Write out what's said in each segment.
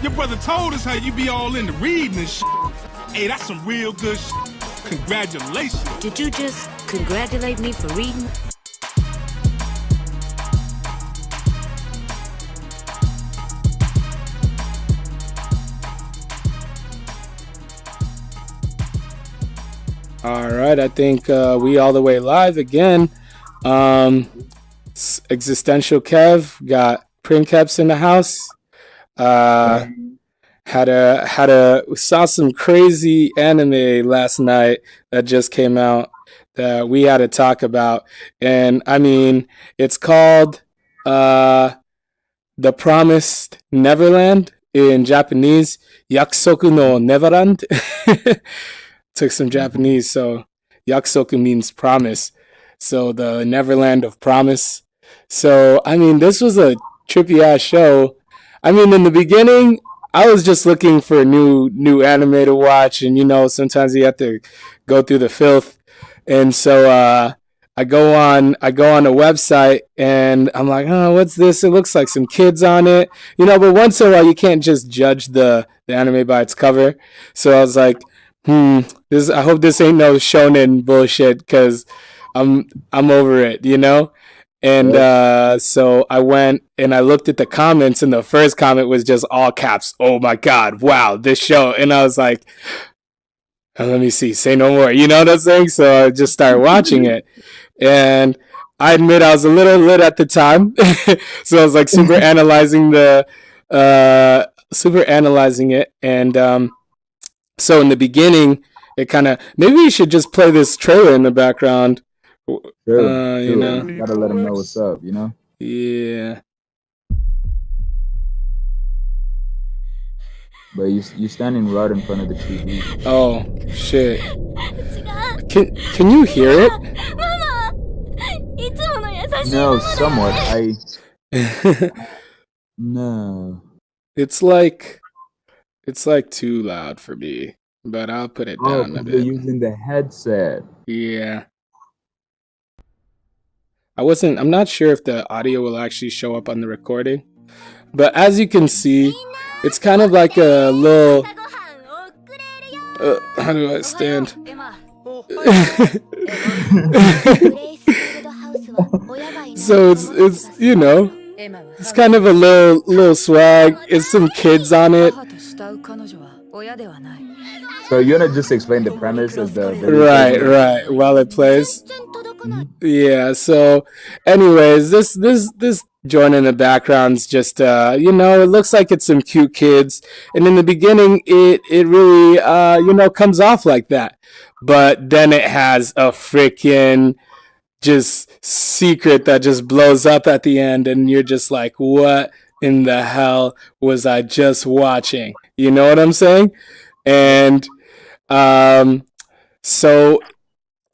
Your brother told us how you be all into reading and shit. Hey, that's some real good shit. Congratulations. Did you just congratulate me for reading? All right, I think we all the way live again. ExistentialKev got Princeps in the house. Saw some crazy anime last night that just came out that we had to talk about, and I mean it's called The Promised Neverland in Japanese. Yakusoku no Neverland. Took some Japanese, so Yakusoku means promise. So the Neverland of Promise. So I mean, this was a trippy ass show. I mean, in the beginning, I was just looking for a new anime to watch, and you know, sometimes you have to go through the filth. And so I go on a website, and I'm like, oh, what's this? It looks like some kids on it, you know. But once in a while, you can't just judge the anime by its cover. So I was like, I hope this ain't no shonen bullshit, because I'm over it, you know. And so I went and I looked at the comments, and the first comment was just all caps. Oh my God, wow, this show. And I was like, let me see, say no more. You know what I'm saying? So I just started watching it. And I admit I was a little lit at the time. So I was like super analyzing it. And so in the beginning, it kind of, maybe we should just play this trailer in the background. Sure. You know, gotta let them know what's up, you know. Yeah. But you standing right in front of the TV. Oh shit! Can you hear it? No, somewhat. No. It's like too loud for me, but I'll put it down a bit. You're using the headset. Yeah. I'm not sure if the audio will actually show up on the recording, but as you can see, it's kind of like a little, how do I stand? So it's you know, it's kind of a little swag. It's some kids on it. So you wanna just explain the premise of the video? Right, while it plays. Yeah, so anyways, this joint in the background's just you know, it looks like it's some cute kids, and in the beginning it really you know, comes off like that, but then it has a freaking just secret that just blows up at the end, and you're just like, what in the hell was I just watching? You know what I'm saying? And so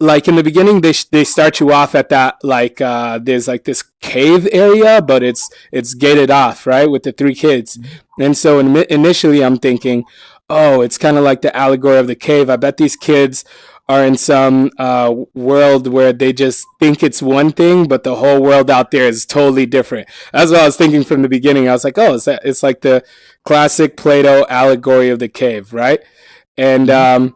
like in the beginning, they start you off at that, like there's like this cave area, but it's gated off, right, with the three kids. And so initially I'm thinking, oh, it's kind of like the allegory of the cave. I bet these kids are in some world where they just think it's one thing, but the whole world out there is totally different. That's what I was thinking from the beginning. I was like, oh, it's like the classic Plato allegory of the cave, right? And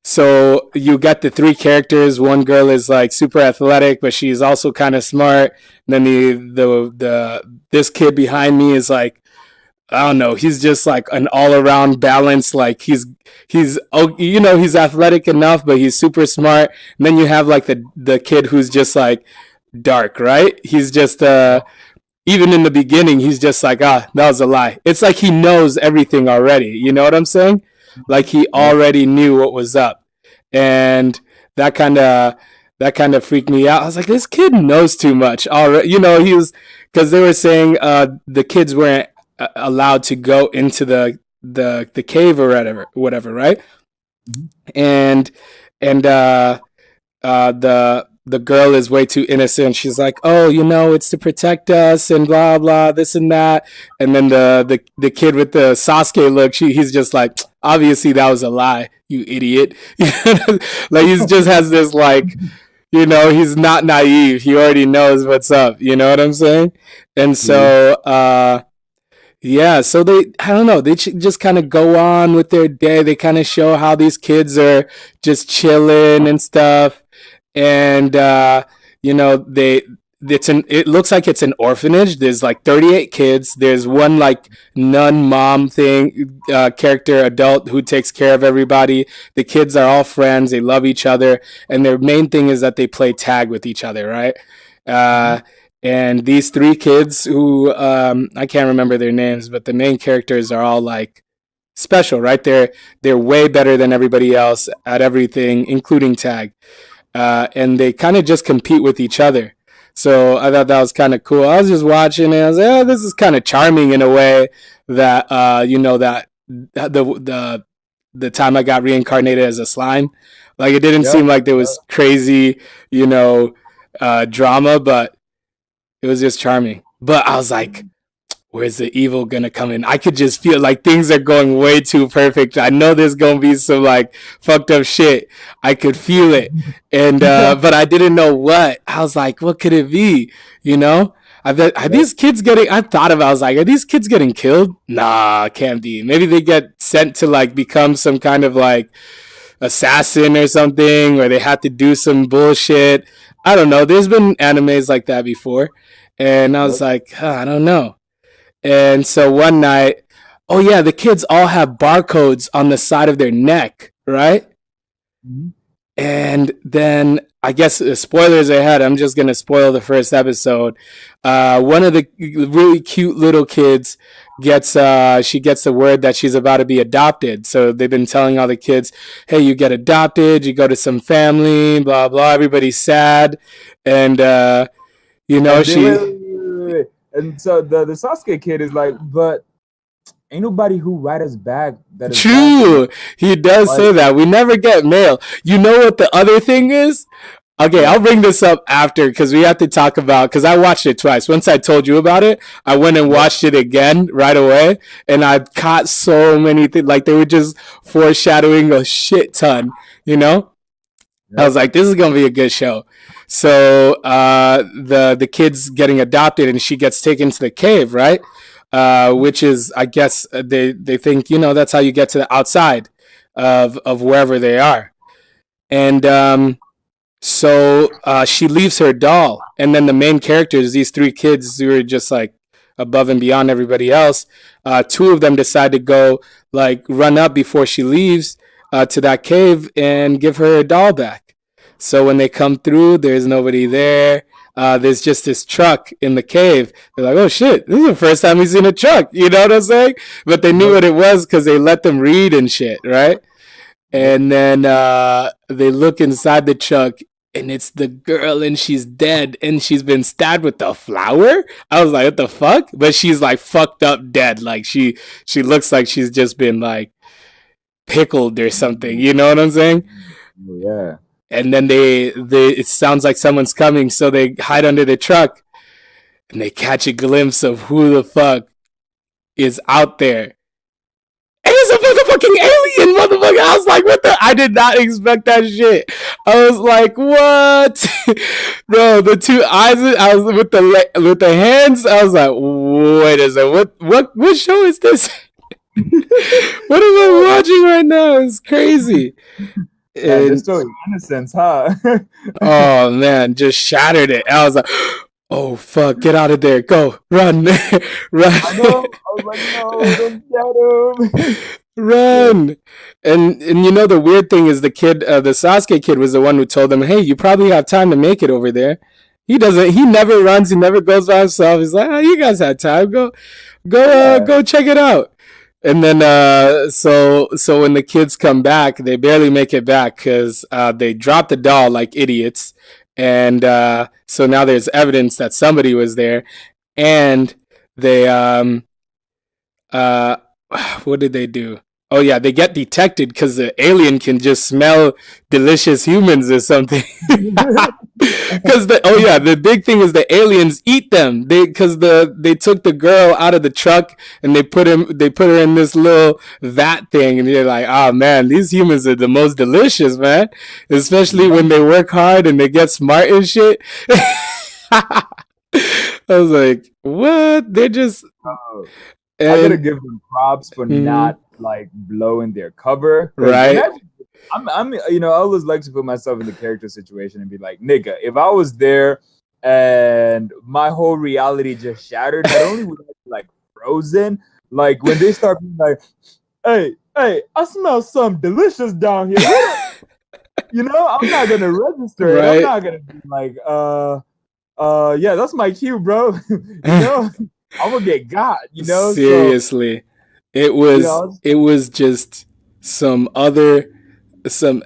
so you got the three characters. One girl is like super athletic, but she's also kind of smart. And then this kid behind me is like, I don't know, he's just like an all around balance. Like he's you know, he's athletic enough, but he's super smart. And then you have like the kid who's just like dark, right? He's just even in the beginning, he's just like, that was a lie. It's like he knows everything already. You know what I'm saying? Like he already knew what was up, and that kind of freaked me out. I was like, this kid knows too much already. You know, because they were saying the kids weren't allowed to go into the cave or whatever, right? And the girl is way too innocent. She's like, oh, you know, it's to protect us and blah blah, this and that. And then the kid with the Sasuke look, he's just like, obviously that was a lie, you idiot. Like he just has this, like, you know, he's not naive. He already knows what's up. You know what I'm saying? And so Yeah, so I don't know, they just kind of go on with their day. They kind of show how these kids are just chilling and stuff. And, you know, it looks like it's an orphanage. There's like 38 kids. There's one like nun mom character adult who takes care of everybody. The kids are all friends. They love each other. And their main thing is that they play tag with each other, right? Uh, and these three kids who I can't remember their names, but the main characters are all like special, right? They're way better than everybody else at everything, including tag, and they kind of just compete with each other. So I thought that was kind of cool. I was just watching it. I was like, oh, this is kind of charming in a way that the time I got reincarnated as a slime, like it didn't seem like there was crazy, drama, but it was just charming. But I was like, where's the evil gonna come in? I could just feel like things are going way too perfect. I know there's gonna be some like fucked up shit. I could feel it. And but I didn't know what. I was like, what could it be? You know? Are these kids getting I thought about I was like, are these kids getting killed? Nah, can't be. Maybe they get sent to like become some kind of like assassin or something, or they had to do some bullshit. I don't know. There's been animes like that before. And I was like, I don't know. And so one night, oh yeah, the kids all have barcodes on the side of their neck, right? Mhm. And then I guess spoilers ahead. I'm just gonna spoil the first episode. One of the really cute little kids gets she gets the word that she's about to be adopted. So they've been telling all the kids, "Hey, you get adopted. You go to some family. Blah blah. Everybody's sad." And And she. wait. And so the Sasuke kid is like, but ain't nobody who write us back that is True. He does say that. We never get mail. You know what the other thing is? Okay, I'll bring this up after because we have to talk about because I watched it twice. Once I told you about it, I went and watched it again right away, and I caught so many things. Like they were just foreshadowing a shit ton, you know? I was like, this is gonna be a good show. So the kid's getting adopted, and she gets taken to the cave, right? Which is, I guess, they think that's how you get to the outside of wherever they are, and so she leaves her doll, and then the main characters, these three kids who are just like above and beyond everybody else, two of them decide to go like run up before she leaves to that cave and give her doll back. So when they come through, there's nobody there. There's just this truck in the cave. They're like, oh shit, this is the first time we've seen a truck. You know what I'm saying? But they knew what it was because they let them read and shit, right? And then they look inside the truck, and it's the girl, and she's dead, and she's been stabbed with a flower. I was like, what the fuck? But she's like fucked up dead. Like she looks like she's just been like pickled or something. You know what I'm saying? Yeah. And then it sounds like someone's coming, so they hide under the truck, and they catch a glimpse of who the fuck is out there. And it's a motherfucking alien, motherfucker. I was like, what the? I did not expect that shit. I was like, what? Bro, the two eyes, I was with the hands, I was like, wait a second, what show is this? What am I watching right now? It's crazy. Yeah, they're still innocence, huh? Oh man, just shattered it. I was like, oh fuck, get out of there, go, run, run. I know. I was like, no, don't get him. Run. And the weird thing is the Sasuke kid was the one who told them, hey, you probably have time to make it over there. He never runs, he never goes by himself. He's like, oh, you guys have time, go check it out. And then so when the kids come back, they barely make it back because they drop the doll like idiots. And so now there's evidence that somebody was there. And they what did they do? Oh yeah, they get detected because the alien can just smell delicious humans or something. Because the big thing is the aliens eat them. They took the girl out of the truck and they put her in this little vat thing, and you're like, oh man, these humans are the most delicious, man. Especially when they work hard and they get smart and shit. I was like, what? They're just I gotta And give them props for mhm, not like blowing their cover. Because right, imagine, I always like to put myself in the character situation and be like, nigga, if I was there and my whole reality just shattered, not only would I be like frozen, like when they start being like, hey, I smell something delicious down here. I'm not gonna register it. I'm right. not gonna be like, yeah, that's my cue, bro. I'm gonna get got. So Seriously, it you was know, it was just some other some.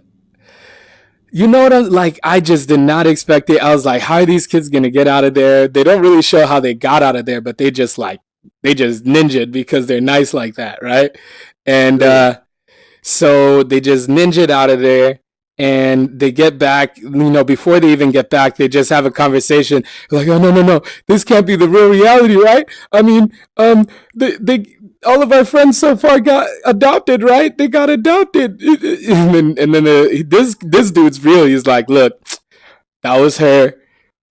You know what I'm like? I just did not expect it. I was like, how are these kids gonna get out of there? They don't really show how they got out of there, but they just ninja'd because they're nice like that, right? And true. so they just ninja'd out of there and they get back, before they even get back, they just have a conversation like, oh, no, no, no, this can't be the real reality, right? I mean, they all of our friends so far got adopted, right? They got adopted. And then this dude's real. He's like, look, that was her.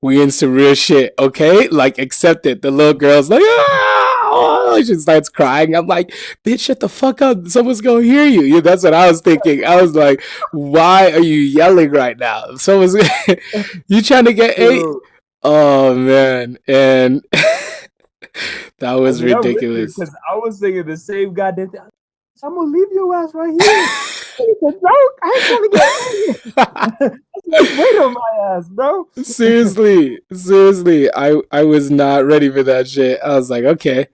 We in some real shit, okay? Like, accept it. The little girl's like, she starts crying. I'm like, bitch, shut the fuck up. Someone's gonna hear you. Yeah, that's what I was thinking. I was like, why are you yelling right now? Someone's, you trying to get eight? True. Oh man, and that I was mean, I'm with you ridiculous. because I was thinking the same goddamn thing. I'm gonna leave your ass right here. It's a joke. I ain't trying to get Let's wait on my ass, bro. Seriously, I was not ready for that shit. I was like, okay,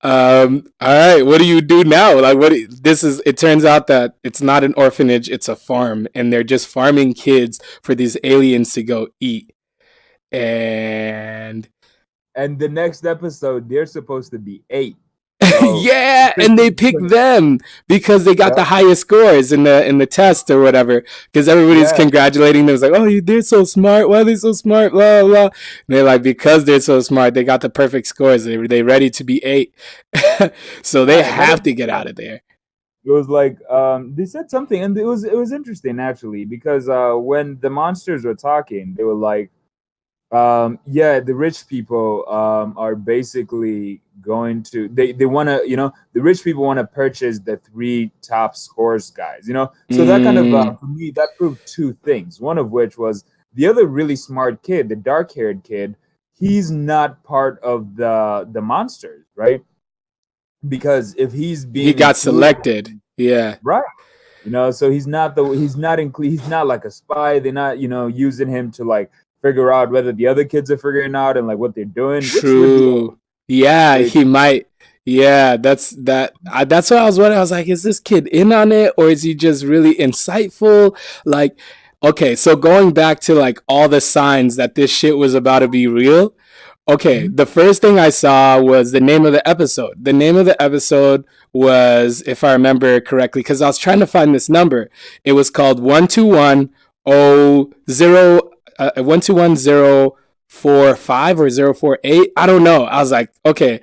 all right, what do you do now? Like, this is? It turns out that it's not an orphanage; it's a farm, and they're just farming kids for these aliens to go eat. And And the next episode, they're supposed to be 8. So yeah, and they pick them because they got yeah, the highest scores in the test or whatever. Because everybody's yeah. congratulating them. It's like, oh, they're so smart. Why are they so smart? Blah blah. And they're like, because they're so smart, they got the perfect scores. They ready to be 8, so they That have to episode, get out of there. it was like they said something, and it was interesting actually because when the monsters were talking, they were like, yeah, the rich people are basically going to they want to the rich people want to purchase the 3 top scores guys. So that kind of Mm, for me that proved 2 things. One of which was the other really smart kid, the dark-haired kid. He's not part of the monsters, right? Because if he's he being got included, selected. Yeah, right? So he's not like a spy. They're not using him to like figure out whether the other kids are figuring out and like what they're doing, which would be true. Yeah, like, he might. Yeah, that's what I was wondering. I was like, is this kid in on it or is he just really insightful? Like, okay, so going back to like all the signs that this shit was about to be real. Okay, mhm, the first thing I saw was the name of the episode. The name of the episode was, if I remember correctly, because I was trying to find this number. It was called 121-045 or 048. I don't know. I was like, okay.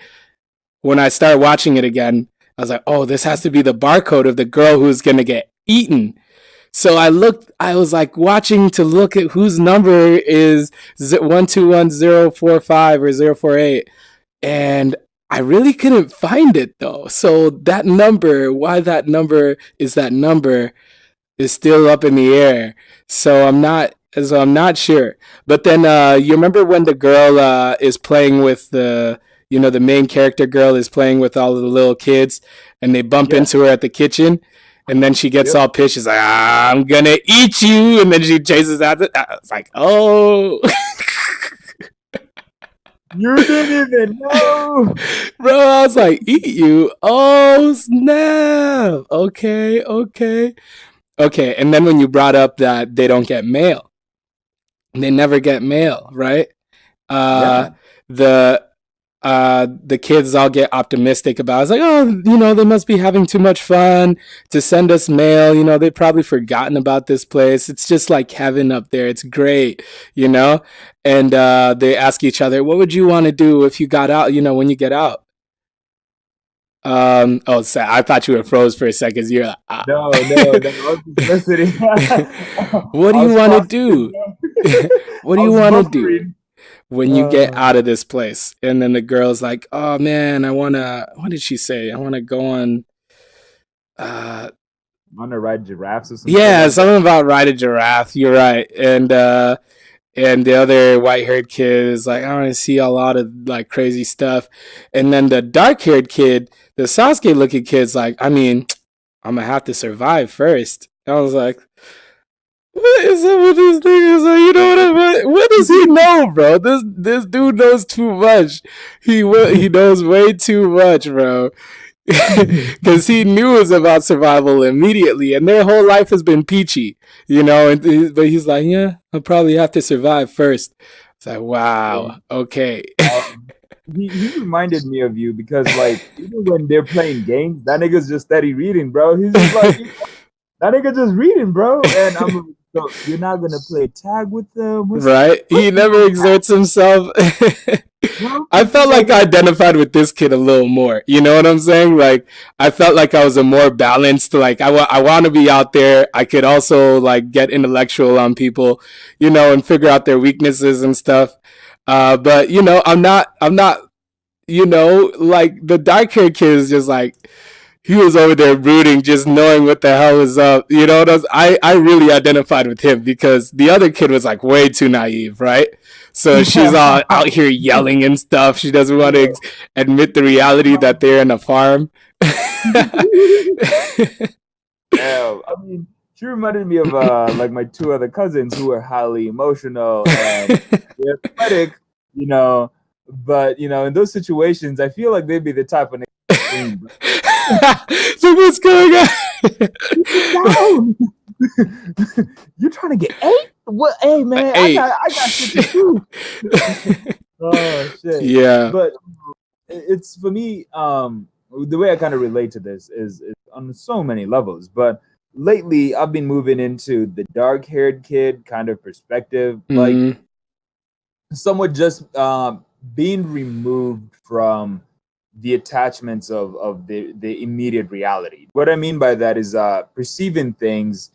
When I started watching it again, I was like, oh, this has to be the barcode of the girl who's gonna get eaten. So I was like watching to look at whose number is 121-045 or 048. And I really couldn't find it though. So that number, why that number is still up in the air. So I'm not sure. But then you remember when the girl is playing with the main character girl is playing with all of the little kids and they bump yeah, into her at the kitchen and then she gets yep. all pissed. She's like, I'm gonna eat you, and then she chases after. I was like, oh, You didn't even know. bro. I was like, eat you? Oh snap! Okay. And then when you brought up that they don't get mail, they never get mail, right? Uh, Yeah, the the kids all get optimistic about it. It's like, oh, they must be having too much fun to send us mail. They've probably forgotten about this place. It's just like heaven up there. It's great, you know? And they ask each other, what would you want to do if you got out, when you get out? Oh, I thought you were froze for a second. You're like, ah. no. I was just listening. What do I you was want to processing. do? What do I you was want to do? buffering. when you get out of this place. And then the girl's like, oh man, what did she say? I want to go on, Want to ride giraffes or something? yeah, Like something about ride a giraffe. You're right. And the other white haired kid is like, I want to see a lot of like crazy stuff. And then the dark haired kid, the Sasuke looking kid's like, I mean, I'm gonna have to survive first. I was like, what is up with these niggas? Like, you know what does he know, bro? This dude knows too much. He knows way too much, bro. Because he knew it was about survival immediately, and their whole life has been peachy, you know. But he's like, yeah, I'll probably have to survive first. It's like, wow, okay. he reminded me of you because, like, even when they're playing games, that nigga's just steady reading, bro. He's just like, that nigga just reading, bro. And I'm like, so you're not gonna play tag with them, right? He never exerts himself. I felt like I identified with this kid a little more. You know what I'm saying? Like, I felt like I was a more balanced. Like, I want to be out there. I could also like get intellectual on people, you know, and figure out their weaknesses and stuff. But you know, I'm not. You know, like the dark haired kid is just like, he was over there brooding, just knowing what the hell was up. You know what I really identified with him because the other kid was like way too naive, right? So she's all out here yelling and stuff. She doesn't want to admit the reality that they're in a farm. Yeah, I mean, she reminded me of like my two other cousins who were highly emotional and athletic, you know. But you know, in those situations, I feel like they'd be the type of nigga. So what's going on? You're trying to get 8? What? Hey man, I got shit to do. Oh shit. Yeah. But it's for me. The way I kind of relate to this is on so many levels. But lately, I've been moving into the dark-haired kid kind of perspective, like somewhat just being removed from the attachments of the immediate reality. What I mean by that is perceiving things,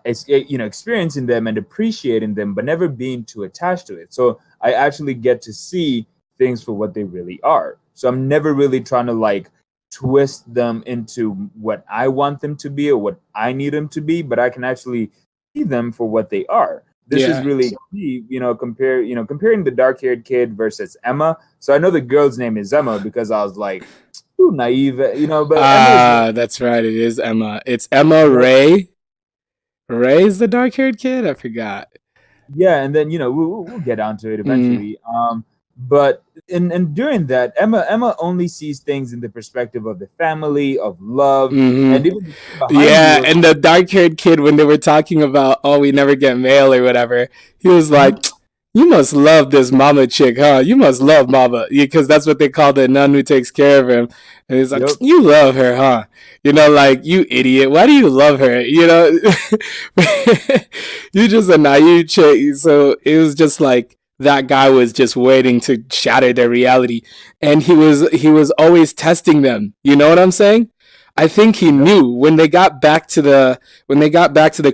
experiencing them and appreciating them, but never being too attached to it. So I actually get to see things for what they really are. So I'm never really trying to like twist them into what I want them to be or what I need them to be, but I can actually see them for what they are. This is really key, comparing the dark-haired kid versus Emma. So I know the girl's name is Emma because I was like, too naive, but that's right. It is Emma. It's Emma Ray. Ray's the dark-haired kid. I forgot. Yeah, and then we'll get onto it eventually. But and during that, Emma only sees things in the perspective of the family, of love, and even and the dark-haired kid, when they were talking about, oh, we never get mail or whatever, he was like, you must love this mama chick, huh? You must love mama, because that's what they call the nun who takes care of him. And he's like, you love her, huh? You know, like, you idiot. Why do you love her? You know, you're just a naive chick. So it was just like, that guy was just waiting to shatter their reality, and he was always testing them. You know what I'm saying? I think he knew when they got back to the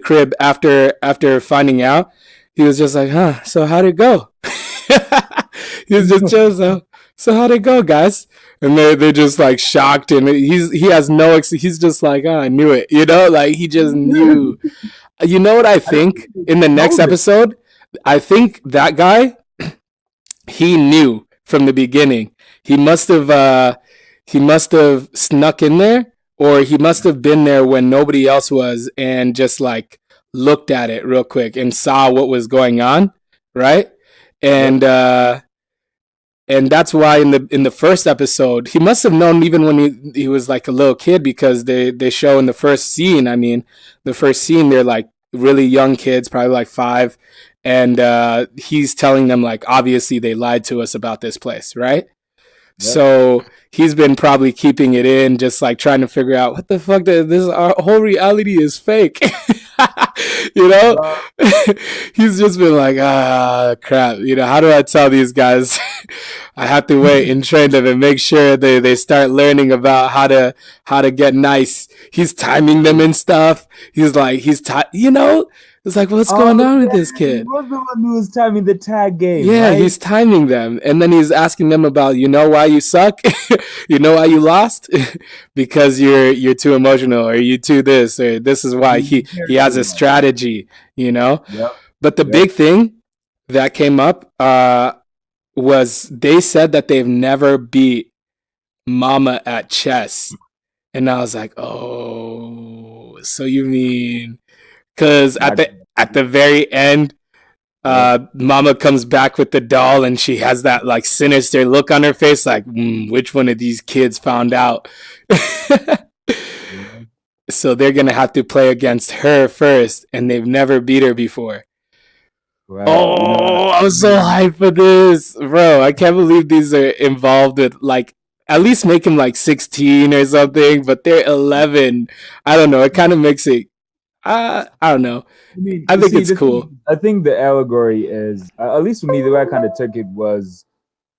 crib after finding out. He was just like, huh? So how'd it go? He was just so how'd it go, guys? And they're just like shocked, and he has no. He's just like, oh, I knew it. You know, like he just knew. You know what I think in the next episode? I think that guy, he knew from the beginning. He must have snuck in there, or he must have been there when nobody else was, and just like looked at it real quick and saw what was going on, right? And that's why in the first episode, he must have known even when he was like a little kid, because they show in the first scene. I mean, the first scene, they're like really young kids, probably like 5. And he's telling them, like, obviously they lied to us about this place, right? Yep. So he's been probably keeping it in, just like trying to figure out what the fuck, our whole reality is fake. You know? He's just been like, crap. You know, how do I tell these guys? I have to wait and train them and make sure they start learning about how to get nice. He's timing them and stuff. He's like, you know, It's like, what's Oh, going on with yeah, this he kid? was the one who was timing the tag game, Yeah, right? he's timing them, and then he's asking them about, you know, why you suck, you know, why you lost, because you're too emotional, or you too this, or this is why You he care has too a much. strategy, you know. Yep. But the Yep. big thing that came up was they said that they've never beat Mama at chess, and I was like, oh, so you mean because Not. at the very end, Yep. Mama comes back with the doll, and she has that like sinister look on her face, like, which one of these kids found out? Yeah. So they're gonna have to play against her first, and they've never beat her before. Well, you know what? Oh, I'm so hyped for this, bro. I can't believe these are involved with like at least make him like 16 or something, but they're 11. I don't know. It kind of makes it. I don't know. I mean, I think see, it's cool. I think the allegory is, at least for me, the way I kind of took it was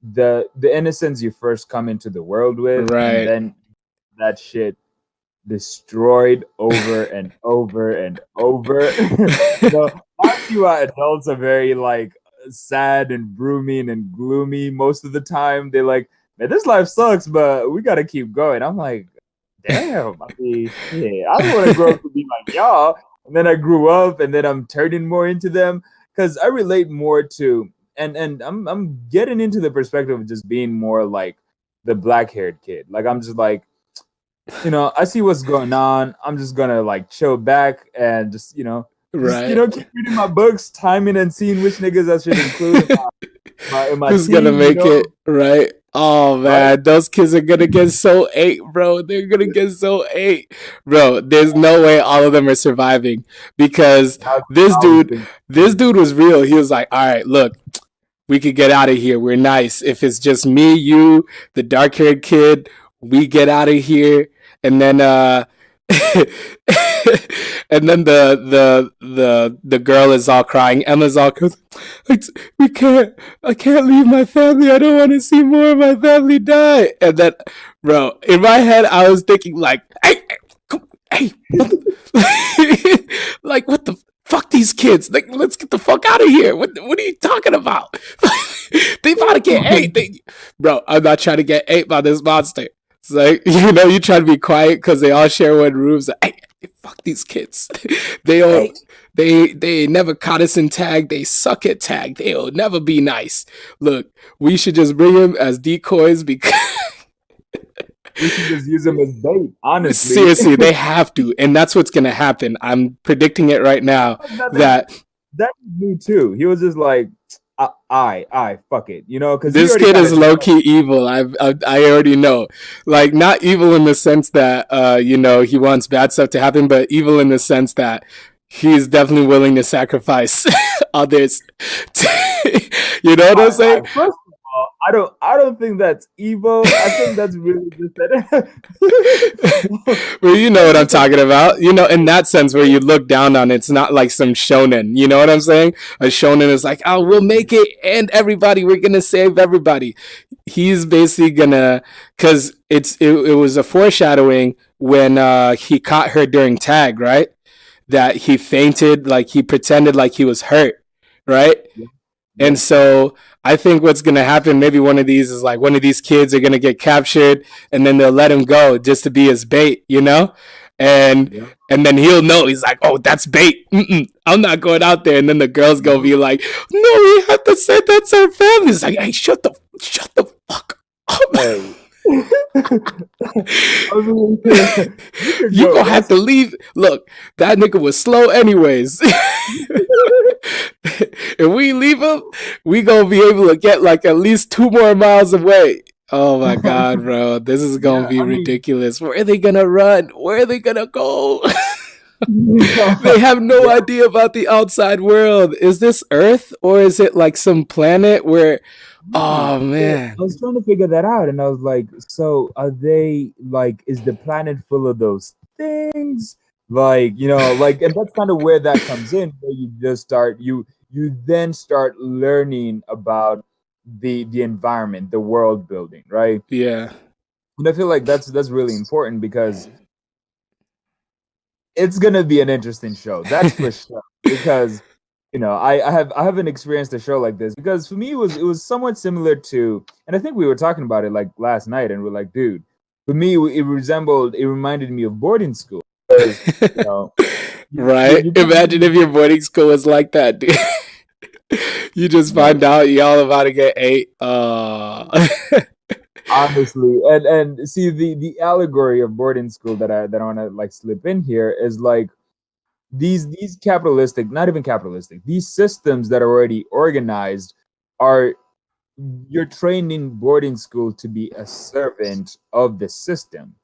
the innocence you first come into the world with, and Right. then that shit destroyed over and over and over. You know, I see why adults are very like sad and brooming and gloomy most of the time. They're like, man, this life sucks, but we gotta keep going. I'm like, damn, I mean, shit, I don't want to grow up to be like y'all. And then I grew up, and then I'm turning more into them because I relate more to, and I'm getting into the perspective of just being more like the black haired kid. Like I'm just like, you know, I see what's going on. I'm just gonna like chill back and just Right. keep reading my books, timing and seeing which niggas I should include in my Who's gonna team. You make know, it? Right. Oh right? man, those kids are gonna get so ate, bro. They're gonna get so ate, bro. There's no way all of them are surviving because That's this what I was dude, thinking. this dude was real. He was like, "All right, look, we could get out of here. We're nice. If it's just me, you, the dark haired kid, we get out of here." And then and then the girl is all crying. Emma's all we can't I can't leave my family. I don't want to see more of my family die. And then bro, in my head I was thinking like, hey, what like what the fuck these kids? Like, let's get the fuck out of here. What are you talking about? They about to get ate. Bro, I'm not trying to get ate by this monster. It's like, you know, you try to be quiet because they all share one room. So, hey, fuck these kids. They all Hey, they never caught us in tag. They suck at tag. They'll never be nice. Look, we should just bring them as decoys because we should just use them as bait, honestly. seriously, they have to, and that's what's gonna happen. I'm predicting it right now that, that that was me too. He was just like, fuck it, you know, because he this already kid kind is of low key evil. I already know, like not evil in the sense that you know he wants bad stuff to happen, but evil in the sense that he's definitely willing to sacrifice others. You know what I'm saying? first of all, I don't think that's evil. I think that's really just that. Well, you know That's what I'm just a, talking about. You know, in that sense where you look down on it, it's not like some shonen. You know what I'm saying? A shonen is like, oh, we'll make it and everybody, we're gonna save everybody. He's basically gonna, because it was a foreshadowing when he caught her during tag, right? That he fainted, like he pretended like he was hurt, right? yeah, And yeah, so I think what's gonna happen, maybe one of these is like one of these kids are gonna get captured, and then they'll let him go just to be his bait, you know, and yeah. and then he'll know he's like, oh, that's bait. I'm not going out there, and then the girl's gonna be like, no, we have to say that's our family. It's like, hey, shut the fuck up. Hey. I was like, you could You go. gonna have to leave. Look, that nigga was slow anyways. If we leave him, we gonna be able to get like at least 2 more miles away. Oh my god, bro, this is gonna Yeah, be I mean, ridiculous. Where are they gonna run? Where are they gonna go? They yeah, have no idea about the outside world. Is this Earth or is it like some planet where? Oh so man, I was trying to figure that out, and I was like, so are they like, is the planet full of those things? Like, you know, like, and that's kind of where that comes in, where you just start, you then start learning about the environment, the world building, right? yeah. And I feel like that's really important because it's gonna be an interesting show. That's for sure. because I haven't experienced a show like this, because for me it was somewhat similar to, and I think we were talking about it like last night, and we're like, dude, for me it reminded me of boarding school, because Right? you Imagine if your boarding school was like that, dude. You just find out y'all about to get ate. honestly, and see the allegory of boarding school that I want to like slip in here is like these capitalistic, not even capitalistic, these systems that are already organized are, you're trained in boarding school to be a servant of the system.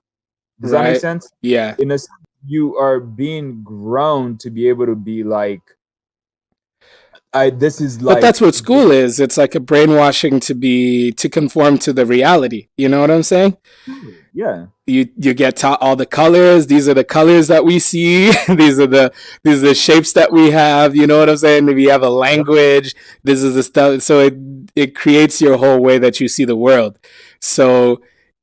Does that make Right? sense? Yeah. In a sense, you are being grown to be able to be like, I this is But like that's what school is. It's like a brainwashing to conform to the reality. You know what I'm saying? yeah. You get taught all the colors. These are the colors that we see. These are the shapes that we have. You know what I'm saying? We have a language. This is the stuff. So it creates your whole way that you see the world. So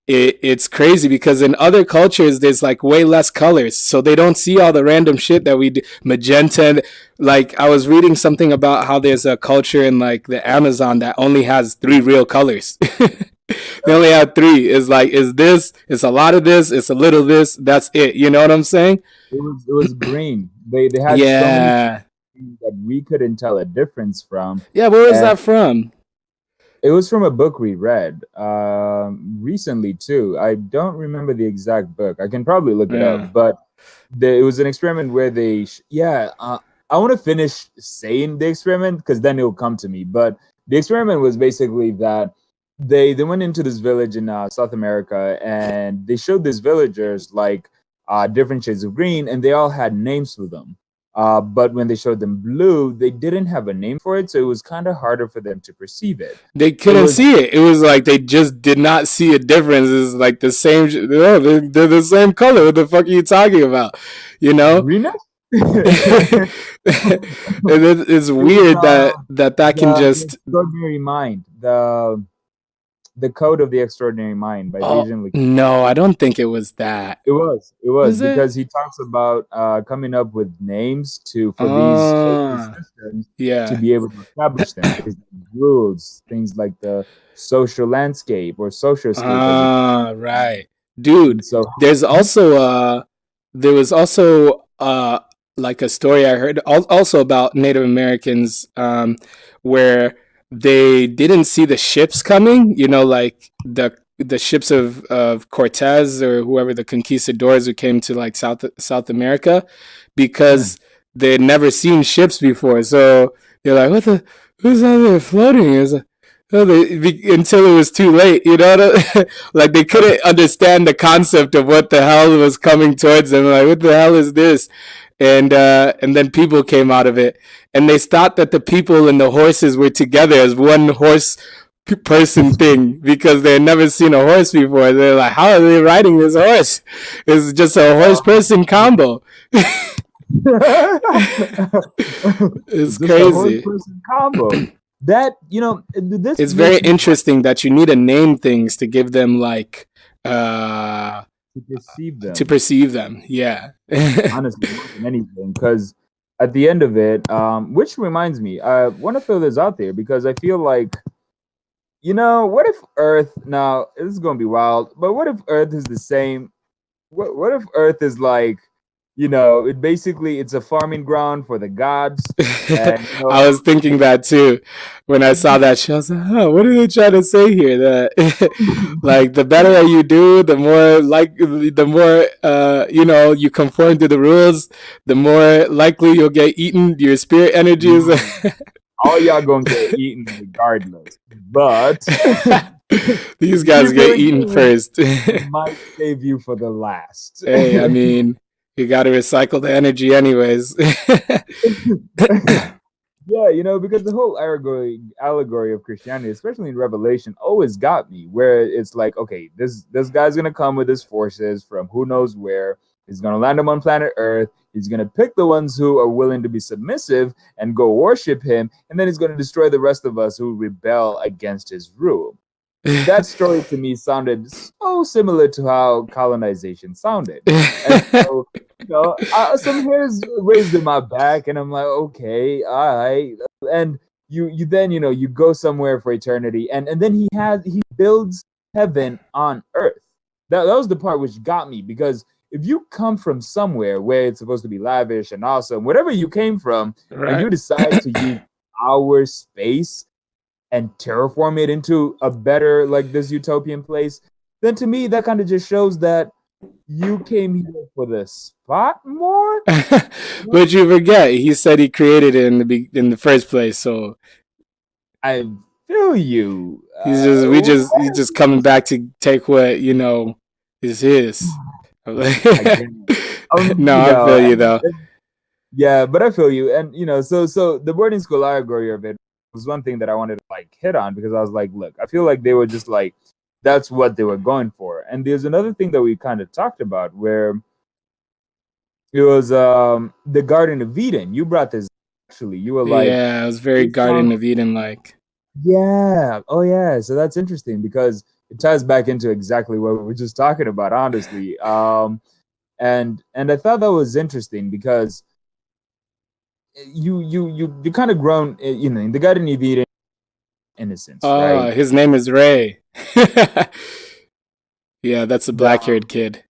it's crazy because in other cultures there's like way less colors, so they don't see all the random shit that we do. Magenta. Like I was reading something about how there's a culture in like the Amazon that only has 3 real colors. They only have 3. It's like, is this, it's a lot of this, it's a little of this, that's it. You know what I'm saying? It was green. They had so many Yeah. things that we couldn't tell a difference from. Yeah, where was And that from? it was from a book we read recently too. I don't remember the exact book. I can probably look it Yeah. up, but it was an experiment where I want to finish saying the experiment because then it'll come to me. But the experiment was basically that they went into this village in South America, and they showed these villagers like different shades of green, and they all had names for them. But when they showed them blue, they didn't have a name for it, so it was kind of harder for them to perceive it. They It couldn't was see it. It was like they just did not see a difference. It's like the same. Oh, they're the same color. What the fuck are you talking about? You know? greenness. It's It was weird that can the just. extraordinary mind, the code of the extraordinary mind by Oh Asian. no, I don't think it was that. It was Was it? because he talks about coming up with names for these Oh, systems to yeah. be able to establish them. Things like rules, things like the social landscape or socioscape, as it. Ah, right. Dude, And so, there's also there was also like a story I heard also about Native Americans where they didn't see the ships coming, you know, like the ships of Cortez or whoever, the conquistadors who came to like South America, yeah. because they'd never seen ships before. So they're like, what the, who's out there floating? Is until it was too late, you know, like they couldn't understand the concept of what the hell was coming towards them. Like, what the hell is this? And then people came out of it, and they thought that the people and the horses were together as one horse person thing because they had never seen a horse before. They're like, how are they riding this horse? It's just a horse person combo. It's Just a horse crazy. person combo. That this It's very makes me want interesting that you need to name things to give them like uh to perceive to them. perceive them. Yeah. Honestly, more than anything, because at the end of it, which reminds me, I want to throw this out there because I feel like, what if Earth, now this is going to be wild, but what if Earth is the same? What if Earth is like, it's a farming ground for the gods, and I was thinking that too when I saw that show. I was like, oh, what are they trying to say here? That like the better that you do, the more you conform to the rules, the more likely you'll get eaten. Your spirit energies. all y'all gonna get eaten regardless. But These guys keep your get eaten game, first. it might save you for the last. Hey, I mean, you got to recycle the energy anyways. Yeah, because the whole allegory of Christianity, especially in Revelation, always got me. Where it's like, okay, this guy's gonna come with his forces from who knows where. He's gonna land them on planet Earth. He's gonna pick the ones who are willing to be submissive and go worship him, and then he's gonna destroy the rest of us who rebel against his rule. That story to me sounded so similar to how colonization sounded. And so Some hairs raised in my back, and I'm like, okay, all right. And you then you go somewhere for eternity, and then he builds heaven on earth. That was the part which got me, because if you come from somewhere where it's supposed to be lavish and awesome, whatever you came from, and you Right. decide to use our space and terraform it into a better, like, this utopian place, then to me that kind of just shows that you came here for the spot more. But you forget, he said he created it in the first place. So I feel you. he's just coming back to take what is his. Again, No, I feel you though. yeah, but I feel you, and so the boarding school allegory of it was one thing that I wanted to like hit on, because I was like, look, I feel like they were just like, that's what they were going for. And there's another thing that we kind of talked about, where it was the Garden of Eden. You brought this, actually. You were like, Yeah, it was very this Garden song, of Eden like. yeah, oh yeah. So that's interesting, because it ties back into exactly what we were just talking about, honestly. And I thought that was interesting, because you kind of grown, in the Garden of Eden, innocence, right? His name is Ray. Yeah, that's a The, black-haired kid.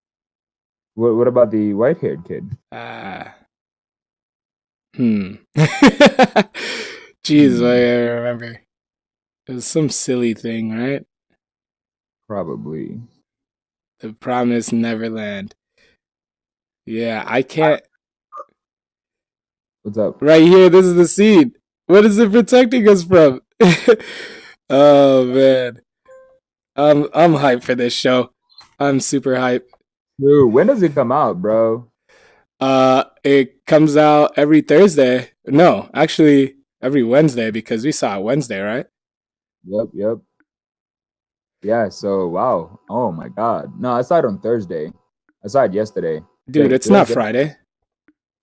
what about the white-haired kid? Ah. Jeez, Hmm, I remember. It was some silly thing, right? probably. The Promised Neverland. Yeah, I can't. What's up? Right here, this is the seed. What is it protecting us from? Oh man, I'm hyped for this show. I'm super hyped. Dude, when does it come out, bro? It comes out every Thursday. No, actually every Wednesday, because we saw it Wednesday, right? Yep. Yeah, so wow. Oh my god. No, I saw it on Thursday. I saw it yesterday. Dude, Wait, it's did I not get Friday.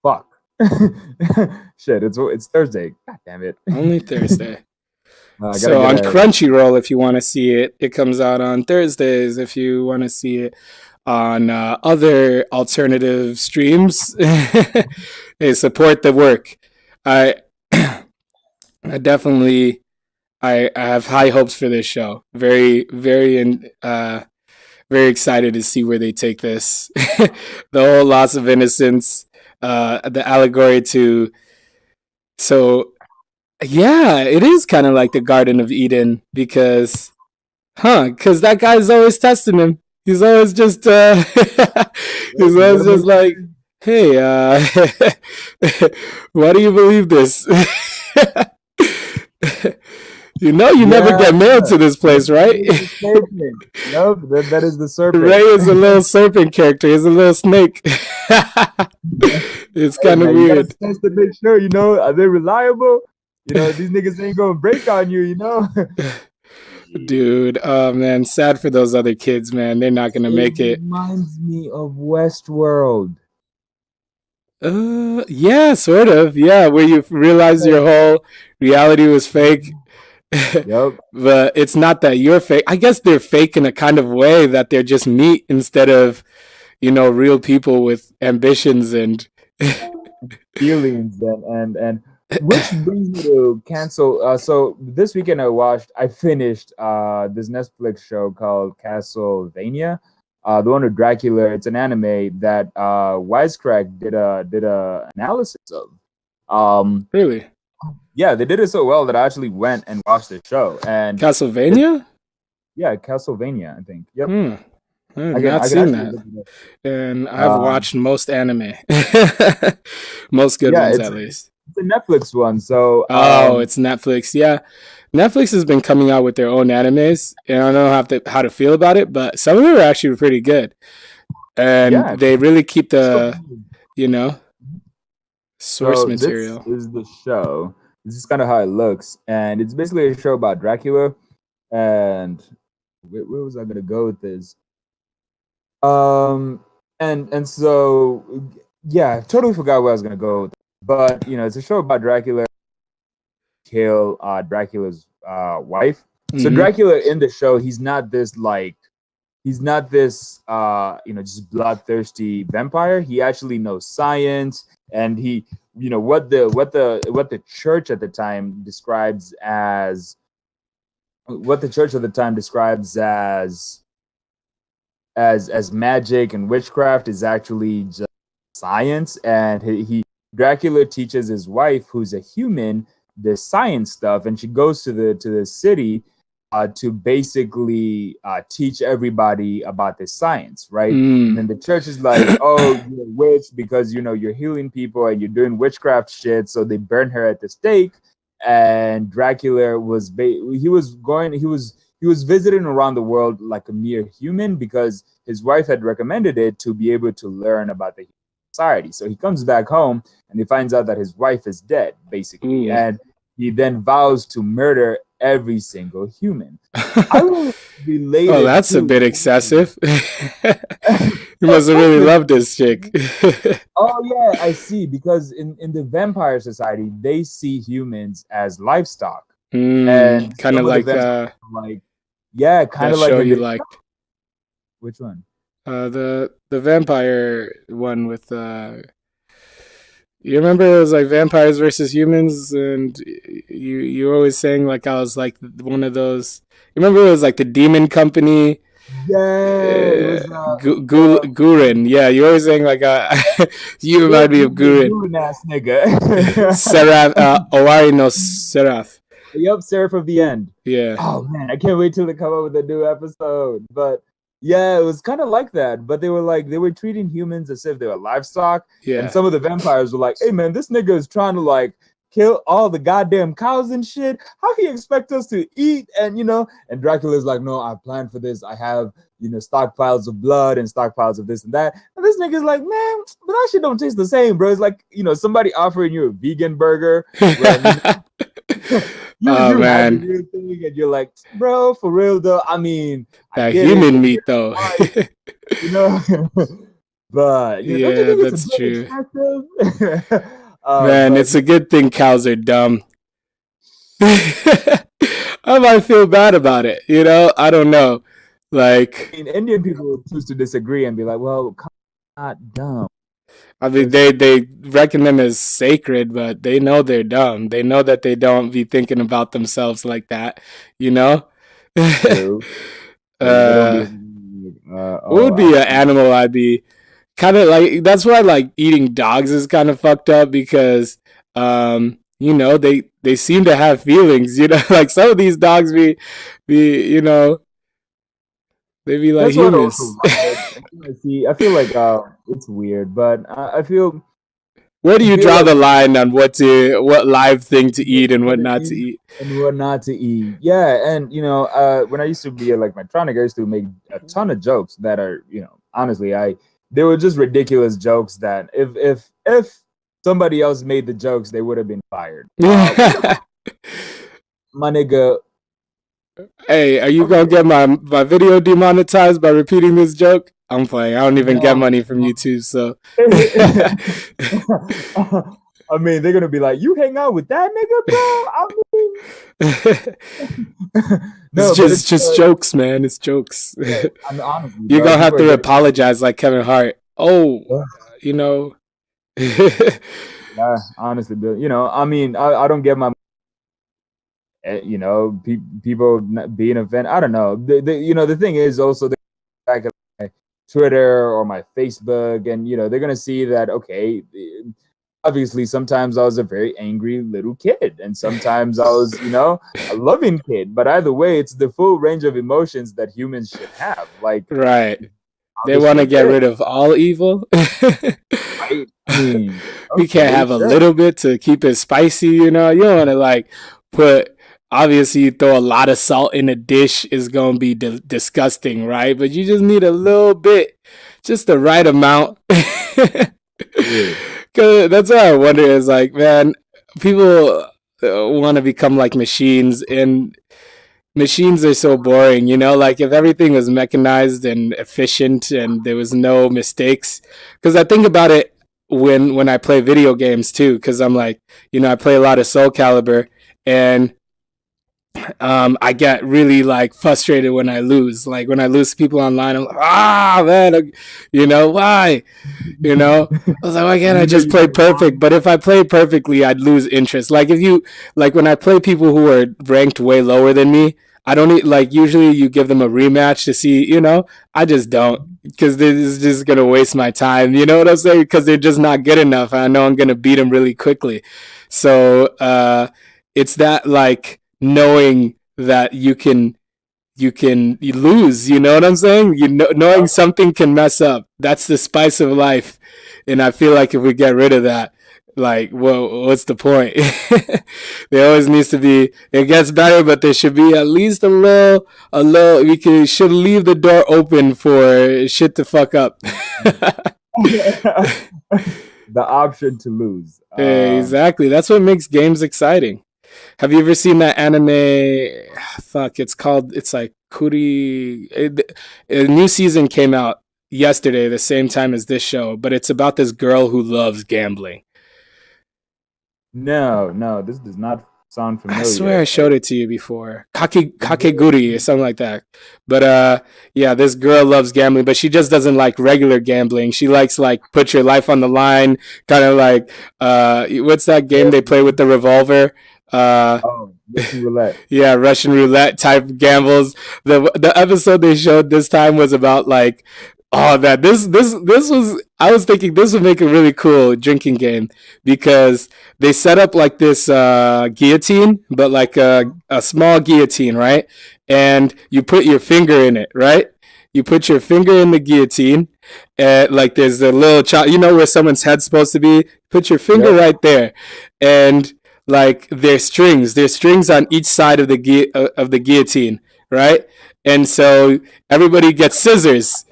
fuck? Shit, it's Thursday. God damn it. Only Thursday. I gotta So get on a Crunchyroll, if you want to see it, it comes out on Thursdays. If you want to see it on other alternative streams, hey, support the work. I I definitely I have high hopes for this show. Very excited to see where they take this. The whole loss of innocence, the allegory to so yeah, it is kind of like the Garden of Eden because that guy's always testing him. He's always just he's you always gotta just make like, hey, why do you believe this? You never yeah. get mailed to this place, right? That is the serpent. Nope, that is the Ray serpent. is a little serpent character. He's a little snake. It's Hey kind of man, you gotta weird. test to make sure, are they reliable? These niggas ain't gonna break on you. Dude, oh man, sad for those other kids, man. They're not gonna It make it. reminds me of Westworld. Yeah, sort of. Yeah, where you realize your whole reality was fake. Yep. But it's not that you're fake. I guess they're fake in a kind of way that they're just meat instead of, real people with ambitions and Feelings and which brings me to cancel. So this weekend I finished this Netflix show called Castlevania. The one with Dracula. It's an anime that Wisecrack did a analysis of. really. Yeah, they did it so well that I actually went and watched the show. And it, Castlevania? yeah, Castlevania, I think. Yep. Hmm. I've I can not I can seen actually that. look it up. And I've Um, watched most anime. Most good yeah, ones it's at least. it's a Netflix one. So Oh, it's Netflix. Yeah. Netflix has been coming out with their own animes, and I don't know how to feel about it, but some of them are actually pretty good. And yeah. they really keep So, the, you know, source so this material. is the show. This is kind of how it looks, and it's basically a show about Dracula. And where was I gonna go with this? Um, and so yeah, I totally forgot where I was gonna go with it. But it's a show about Dracula kill Dracula's wife. So Hmm. Dracula in the show, he's not this like he's not this just bloodthirsty vampire. He actually knows science, and he what the church at the time describes as as magic and witchcraft is actually just science. And he Dracula teaches his wife, who's a human, the science stuff, and she goes to the city to basically teach everybody about this science, right? And then the church is like, "Oh, you're a witch because you're healing people and you're doing witchcraft shit." So they burn her at the stake. And Dracula was visiting around the world like a mere human because his wife had recommended it to be able to learn about the society. So he comes back home and he finds out that his wife is dead, basically, and he then vows to murder every single human. I will relate. Oh, that's a bit excessive. You must have really loved this chick. Oh yeah, I see. Because in the vampire society, they see humans as livestock, and kind of like kind of like show you liked. Which one? The vampire one with you remember it was like vampires versus humans, and you were always saying like I was like one of those. You remember it was like the demon company. Yeah, Gurren. Yeah, you always saying like you remind me of Gurren. Gurren ass nigga. Seraph. Owari no Seraph. Yep, Seraph of the End. Yeah. Oh man, I can't wait till they come up with a new episode. But yeah, it was kind of like that. But they were treating humans as if they were livestock. Yeah. And some of the vampires were like, "Hey man, this nigga is trying to like kill all the goddamn cows and shit. How he expect us to eat?" And and Dracula's like, "No, I planned for this. I have stockpiles of blood and stockpiles of this and that." And this nigga's like, "Man, but that shit don't taste the same, bro." It's like somebody offering you a vegan burger. Man, and you're like, "Bro, for real though. I mean, that human meat though." But yeah, that's true. Man, it's a good thing cows are dumb. I might feel bad about it. I don't know. Like, Indian people choose to disagree and be like, "Well, cows are not dumb." I mean, they reckon them as sacred, but they know they're dumb. They know that they don't be thinking about themselves like that. What would be an animal I'd be kind of like? That's why like eating dogs is kind of fucked up because they seem to have feelings. Like some of these dogs be they be like humans. I feel like it's weird, but I feel. Where do you draw the line on what live thing to eat and what not to eat? And what not to eat. Yeah, and when I used to be like Medtronic, I used to make a ton of jokes that are, honestly, they were just ridiculous jokes that if somebody else made the jokes, they would have been fired. My nigga. Hey, are you gonna get my video demonetized by repeating this joke? I'm playing. I don't even get money from YouTube, so. I mean, they're gonna be like, "You hang out with that nigga, bro?" No, it's just jokes, man. It's jokes. Yeah, honestly, you're gonna have to apologize like Kevin Hart. Oh, Yeah, honestly, Bill. I mean, I don't get my. People being offended. I don't know. The thing is also back at my Twitter or my Facebook, and they're gonna see that okay. Obviously, sometimes I was a very angry little kid, and sometimes I was, a loving kid. But either way, it's the full range of emotions that humans should have. Like, right? They want to get rid of all evil. Right? I mean, we can't have a little bit to keep it spicy. You don't want to like put. Obviously, you throw a lot of salt in a dish is going to be disgusting, right? But you just need a little bit, just the right amount. Cause that's what I wonder is like, man, people want to become like machines, and machines are so boring, like if everything was mechanized and efficient and there was no mistakes. Because I think about it when I play video games too, because I'm like, I play a lot of Soul Calibur, and I get really like frustrated when I lose. Like when I lose people online, I'm like, man, why? I was like, why can't I You know, just you play can perfect? But if I played perfectly, I'd lose interest. Like if you like when I play people who are ranked way lower than me, I don't need like usually you give them a rematch to see, I just don't because this is just gonna waste my time. You know what I'm saying? Because they're just not good enough. I know I'm gonna beat them really quickly. So it's that like knowing that you lose. You know what I'm saying? Knowing something can mess up. That's the spice of life, and I feel like if we get rid of that, like, what's the point? There always needs to be. It gets better, but there should be at least a little. Should leave the door open for shit to fuck up. the option to lose. Exactly. That's what makes games exciting. Have you ever seen that anime? Fuck, it's like Kuri. A new season came out yesterday, the same time as this show, but it's about this girl who loves gambling. No, this does not sound I swear familiar. I showed it to you before. Kakeguri or something like that. But yeah, this girl loves gambling, but she just doesn't like regular gambling. She likes like put your life on the line, kind of like what's that game they play with the revolver? Uh Oh, Russian roulette. yeah, Russian roulette type gambles. The episode they showed this time was about like, oh, that this was. I was thinking this would make a really cool drinking game because they set up like this guillotine, but like a small guillotine, right? And you put your finger in it, right? You put your finger in the guillotine, and like there's a little child, where someone's head's supposed to be. Put your finger Yep. right there, and like there's strings. There's strings on each side of the guillotine, right? And so everybody gets scissors,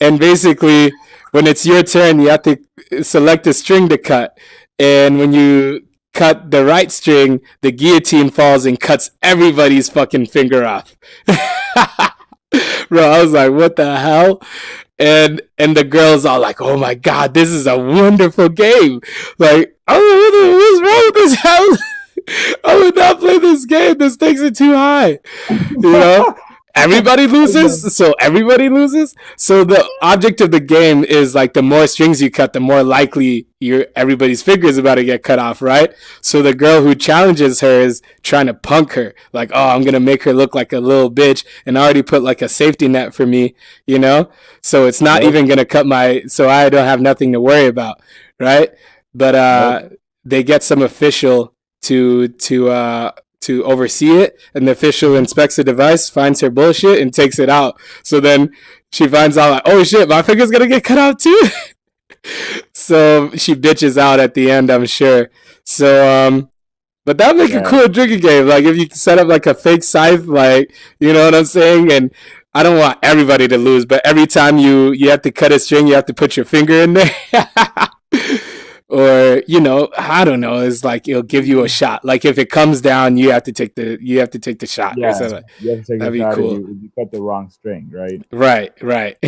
and basically when it's your turn, you have to select a string to cut. And when you cut the right string, the guillotine falls and cuts everybody's fucking finger off. Bro, I was like, what the hell? And the girls are like, oh my god, this is a wonderful game. Like, I don't know what's wrong with this house. I would not play this game. The stakes are too high. You know? Everybody loses, so everybody loses. So the object of the game is like the more strings you cut, the more likely everybody's finger is about to get cut off, right? So the girl who challenges her is trying to punk her, like, oh, I'm gonna make her look like a little bitch, and already put like a safety net for me, So it's not even gonna so I don't have nothing to worry about, right? But they get some official to oversee it, and the official inspects the device, finds her bullshit, and takes it out. So then she finds out like, oh shit, my finger's gonna get cut out too. So she bitches out at the end, I'm sure. So but that'd make a cool drinking game. Like if you set up like a fake scythe, like you know what I'm saying? And I don't want everybody to lose, but every time you have to cut a string, you have to put your finger in there. Or I don't know, it's like it'll give you a shot. Like if it comes down, you have to take the shot. Yeah, or you have to take that'd a be shot cool. if you cut the wrong string, right? Right.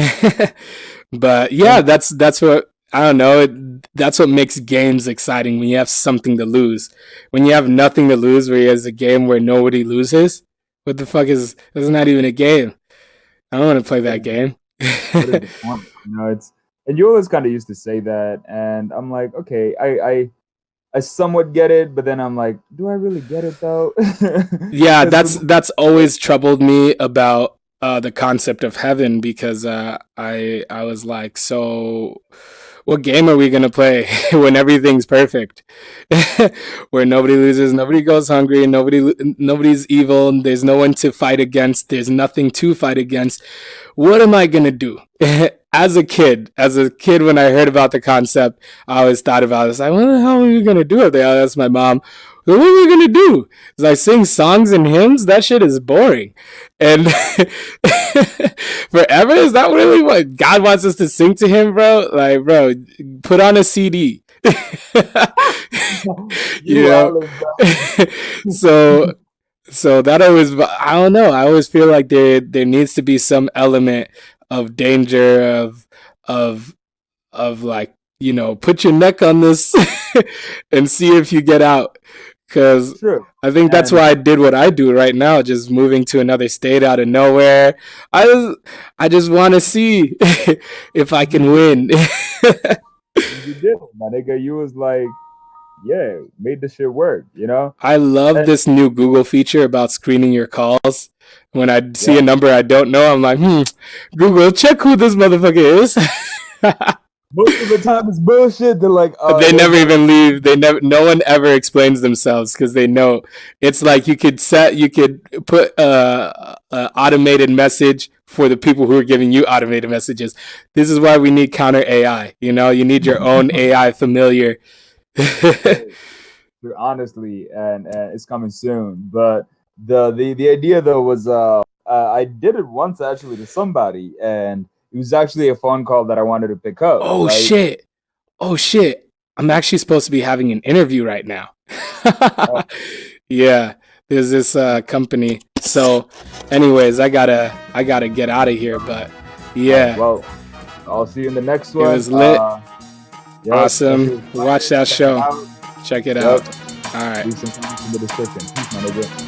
But yeah, that's what I don't know. That's what makes games exciting when you have something to lose. When you have nothing to lose, where it's a game where nobody loses, what the fuck is? It's not even a game. I don't want to play that game. What is the point? It's. And you always kind of used to say that, and I'm like, okay, I somewhat get it, but then I'm like, do I really get it though? Yeah, that's always troubled me about the concept of heaven because I was like, so what game are we gonna play when everything's perfect, where nobody loses, nobody goes hungry, and nobody's evil, and there's no one to fight against, there's nothing to fight against. What am I gonna do? As a kid, when I heard about the concept, I always thought about it. I was like, what the hell are we gonna do up there? I asked my mom, what are we gonna do? It's like sing songs and hymns. That shit is boring. And forever, is that really what God wants us to sing to Him, bro? Like, bro, put on a CD. you know. So that always, I don't know. I always feel like there needs to be some element of danger of like, put your neck on this and see if you get out. because True. I think that's And why I did what I do right now, just moving to another state out of nowhere. I just want to see if I can win. you did it, my nigga. You was like, yeah, made the shit work, you know? I love And this new Google feature about screening your calls. When I see yeah, a number I don't know, I'm like, Google, check who this motherfucker is. most of the time it's bullshit. They're like, They there's never even leave. No one ever explains themselves because they know it's like you could put a automated message for the people who are giving you automated messages. This is why we need counter AI. You know, you need your own AI familiar. honestly, and it's coming soon. But the idea though was I did it once actually to somebody, and it was actually a phone call that I wanted to pick up. Oh Right? shit! Oh shit! I'm actually supposed to be having an interview right now. Yeah, there's this company. So, anyways, I gotta get out of here. But yeah, Well, I'll see you in the next it one. was lit. Yep, Awesome. Watch that check it show. out. Check it Yep. out. All right. Leave some comments in the description. Peace, my nigga.